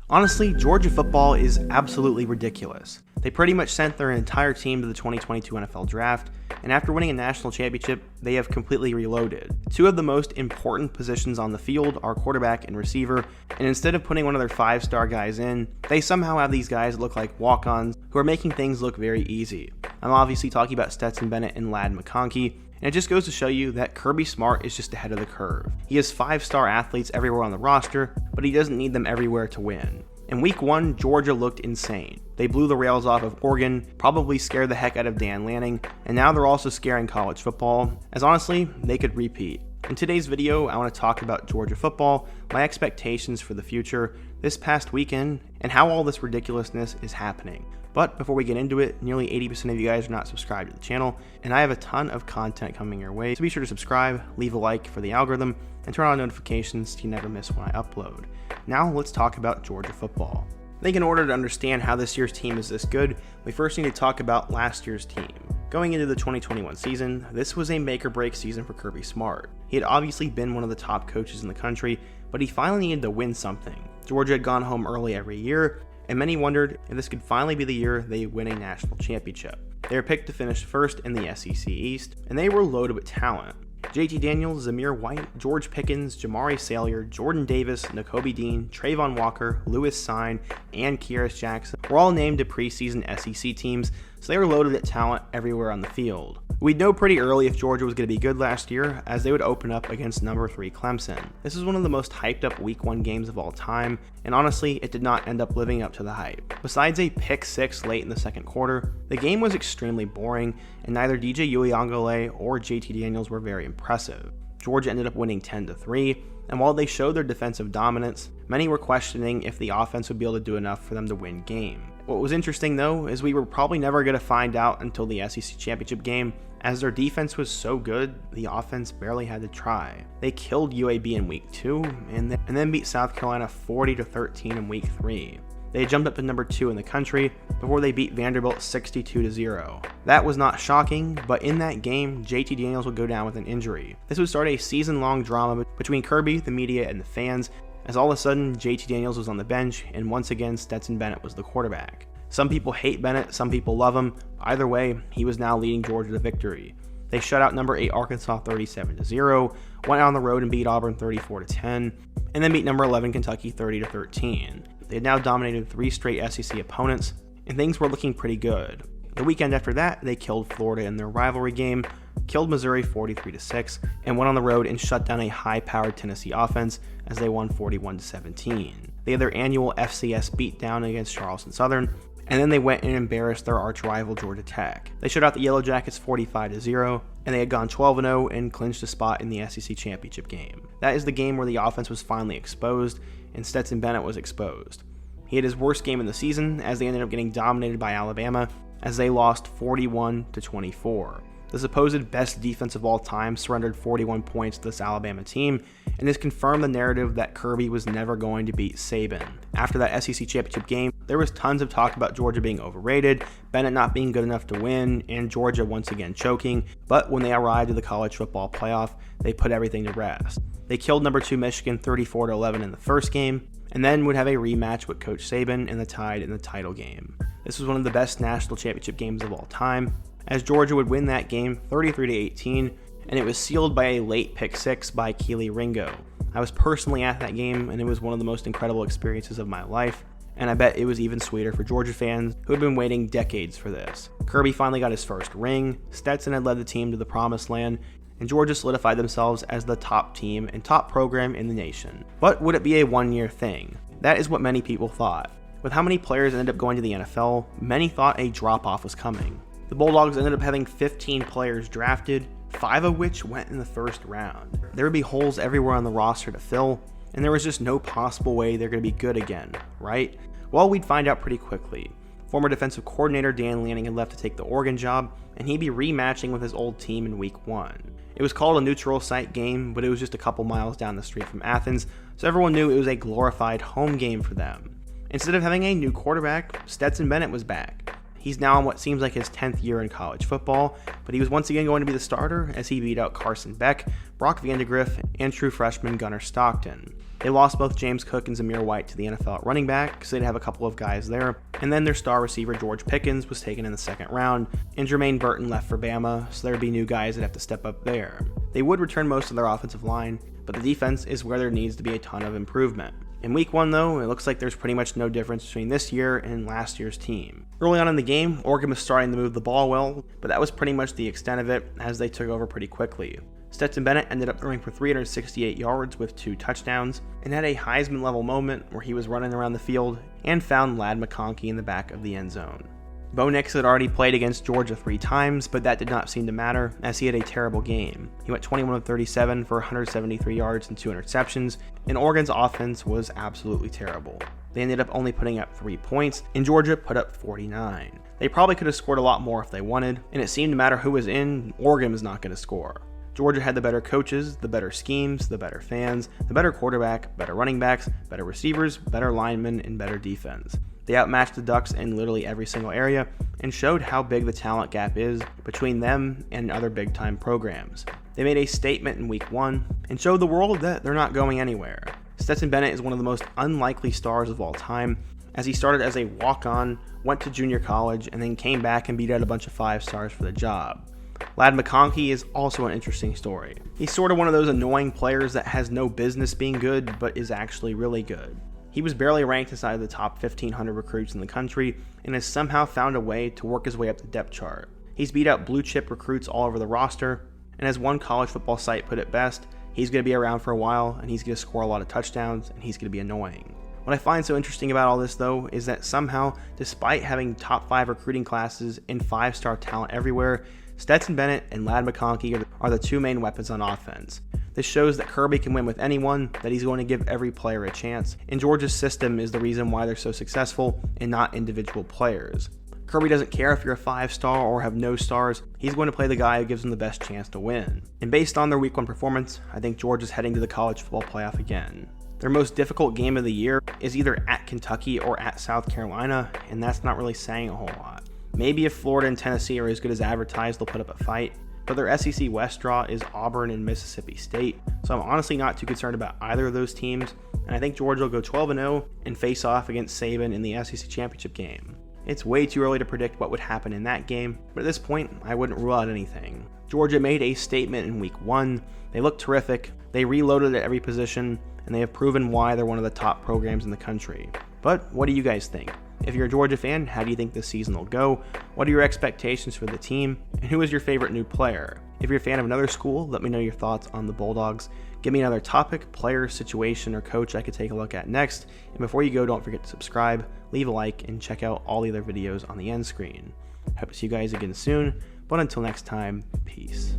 Honestly, Georgia football is absolutely ridiculous. They pretty much sent their entire team to the 2022 NFL Draft, and after winning a national championship, they have completely reloaded. Two of the most important positions on the field are quarterback and receiver, and instead of putting one of their 5-star guys in, they somehow have these guys that look like walk-ons who are making things look very easy. I'm obviously talking about Stetson Bennett and Ladd McConkey, and it just goes to show you that Kirby Smart is just ahead of the curve. He has 5-star athletes everywhere on the roster, but he doesn't need them everywhere to win. In week 1, Georgia looked insane. They blew the rails off of Oregon, probably scared the heck out of Dan Lanning, and now they're also scaring college football, as honestly, they could repeat. In today's video, I want to talk about Georgia football, my expectations for the future, this past weekend, and how all this ridiculousness is happening. But before we get into it, nearly 80% of you guys are not subscribed to the channel, and I have a ton of content coming your way, so be sure to subscribe, leave a like for the algorithm, and turn on notifications so you never miss when I upload. Now let's talk about Georgia football. I think in order to understand how this year's team is this good, we first need to talk about last year's team. Going into the 2021 season, this was a make or break season for Kirby Smart. He had obviously been one of the top coaches in the country, but he finally needed to win something. Georgia had gone home early every year, and many wondered if this could finally be the year they win a national championship. They were picked to finish first in the SEC East, and they were loaded with talent. JT Daniels, Zamir White, George Pickens, Jamari Salyer, Jordan Davis, Nakobe Dean, Trayvon Walker, Lewis Sine, and Kearis Jackson were all named to preseason SEC teams, so they were loaded at talent everywhere on the field. We'd know pretty early if Georgia was going to be good last year, as they would open up against number 3 Clemson. This was one of the most hyped up week 1 games of all time, and honestly, it did not end up living up to the hype. Besides a pick 6 late in the second quarter, the game was extremely boring, and neither DJ Uiagalelei or JT Daniels were very impressive. Georgia ended up winning 10-3, and while they showed their defensive dominance, many were questioning if the offense would be able to do enough for them to win game. What was interesting though is we were probably never going to find out until the SEC championship game, as their defense was so good, the offense barely had to try. They killed UAB in week 2 and then beat South Carolina 40-13 in week 3. They jumped up to number 2 in the country before they beat Vanderbilt 62-0. That was not shocking, but in that game, JT Daniels would go down with an injury. This would start a season-long drama between Kirby, the media, and the fans, as all of a sudden, JT Daniels was on the bench, and once again, Stetson Bennett was the quarterback. Some people hate Bennett, some people love him. Either way, he was now leading Georgia to victory. They shut out number 8 Arkansas 37-0, went out on the road and beat Auburn 34-10, and then beat number 11 Kentucky 30-13. They had now dominated 3 straight SEC opponents, and things were looking pretty good. The weekend after that, they killed Florida in their rivalry game, killed Missouri 43-6, and went on the road and shut down a high-powered Tennessee offense as they won 41-17. They had their annual FCS beatdown against Charleston Southern, and then they went and embarrassed their arch-rival Georgia Tech. They shut out the Yellow Jackets 45-0, and they had gone 12-0 and clinched a spot in the SEC championship game. That is the game where the offense was finally exposed, and Stetson Bennett was exposed. He had his worst game in the season, as they ended up getting dominated by Alabama, as they lost 41-24. The supposed best defense of all time surrendered 41 points to this Alabama team, and this confirmed the narrative that Kirby was never going to beat Saban. After that SEC championship game, there was tons of talk about Georgia being overrated, Bennett not being good enough to win, and Georgia once again choking, but when they arrived at the college football playoff, they put everything to rest. They killed number 2 Michigan 34-11 in the first game, and then would have a rematch with Coach Saban and the Tide in the title game. This was one of the best national championship games of all time, as Georgia would win that game 33-18, and it was sealed by a late pick 6 by Kelee Ringo. I was personally at that game, and it was one of the most incredible experiences of my life, and I bet it was even sweeter for Georgia fans who had been waiting decades for this. Kirby finally got his first ring, Stetson had led the team to the promised land, and Georgia solidified themselves as the top team and top program in the nation. But would it be a one-year thing? That is what many people thought. With how many players ended up going to the NFL, many thought a drop-off was coming. The Bulldogs ended up having 15 players drafted, 5 of which went in the first round. There would be holes everywhere on the roster to fill, and there was just no possible way they're going to be good again, right? Well, we'd find out pretty quickly. Former defensive coordinator Dan Lanning had left to take the Oregon job, and he'd be rematching with his old team in week 1. It was called a neutral site game, but it was just a couple miles down the street from Athens, so everyone knew it was a glorified home game for them. Instead of having a new quarterback, Stetson Bennett was back. He He's now in what seems like his 10th year in college football, but he was once again going to be the starter as he beat out Carson Beck, Brock Vandagriff, and true freshman Gunnar Stockton. They lost both James Cook and Zamir White to the NFL at running back because they'd have a couple of guys there, and then their star receiver George Pickens was taken in the second round, and Jermaine Burton left for Bama, so there'd be new guys that have to step up there. They would return most of their offensive line, but the defense is where there needs to be a ton of improvement. In week 1 though, it looks like there's pretty much no difference between this year and last year's team. Early on in the game, Oregon was starting to move the ball well, but that was pretty much the extent of it as they took over pretty quickly. Stetson Bennett ended up throwing for 368 yards with 2 touchdowns, and had a Heisman-level moment where he was running around the field and found Ladd McConkey in the back of the end zone. Bo Nix had already played against Georgia 3 times, but that did not seem to matter as he had a terrible game. He went 21 of 37 for 173 yards and 2 interceptions, and Oregon's offense was absolutely terrible. They ended up only putting up 3 points, and Georgia put up 49. They probably could have scored a lot more if they wanted, and it seemed to matter who was in, Oregon was not going to score. Georgia had the better coaches, the better schemes, the better fans, the better quarterback, better running backs, better receivers, better linemen, and better defense. They outmatched the Ducks in literally every single area and showed how big the talent gap is between them and other big-time programs. They made a statement in week 1 and showed the world that they're not going anywhere. Stetson Bennett is one of the most unlikely stars of all time, as he started as a walk-on, went to junior college, and then came back and beat out a bunch of 5-stars for the job. Ladd McConkey is also an interesting story. He's sort of one of those annoying players that has no business being good, but is actually really good. He was barely ranked inside the top 1,500 recruits in the country, and has somehow found a way to work his way up the depth chart. He's beat out blue chip recruits all over the roster, and as one college football site put it best, he's going to be around for a while, and he's going to score a lot of touchdowns, and he's going to be annoying. What I find so interesting about all this though is that somehow, despite having top 5 recruiting classes and 5-star talent everywhere, Stetson Bennett and Ladd McConkey are the 2 main weapons on offense. This shows that Kirby can win with anyone, that he's going to give every player a chance, and Georgia's system is the reason why they're so successful and not individual players. Kirby doesn't care if you're a 5-star or have no stars, he's going to play the guy who gives him the best chance to win. And based on their week 1 performance, I think Georgia's heading to the college football playoff again. Their most difficult game of the year is either at Kentucky or at South Carolina, and that's not really saying a whole lot. Maybe if Florida and Tennessee are as good as advertised, they'll put up a fight, but their SEC West draw is Auburn and Mississippi State, so I'm honestly not too concerned about either of those teams, and I think Georgia will go 12-0 and face off against Saban in the SEC Championship game. It's way too early to predict what would happen in that game, but at this point, I wouldn't rule out anything. Georgia made a statement in week 1, they look terrific, they reloaded at every position, and they have proven why they're one of the top programs in the country. But what do you guys think? If you're a Georgia fan, how do you think this season will go? What are your expectations for the team? And who is your favorite new player? If you're a fan of another school, let me know your thoughts on the Bulldogs. Give me another topic, player, situation, or coach I could take a look at next. And before you go, don't forget to subscribe, leave a like, and check out all the other videos on the end screen. Hope to see you guys again soon, but until next time, peace.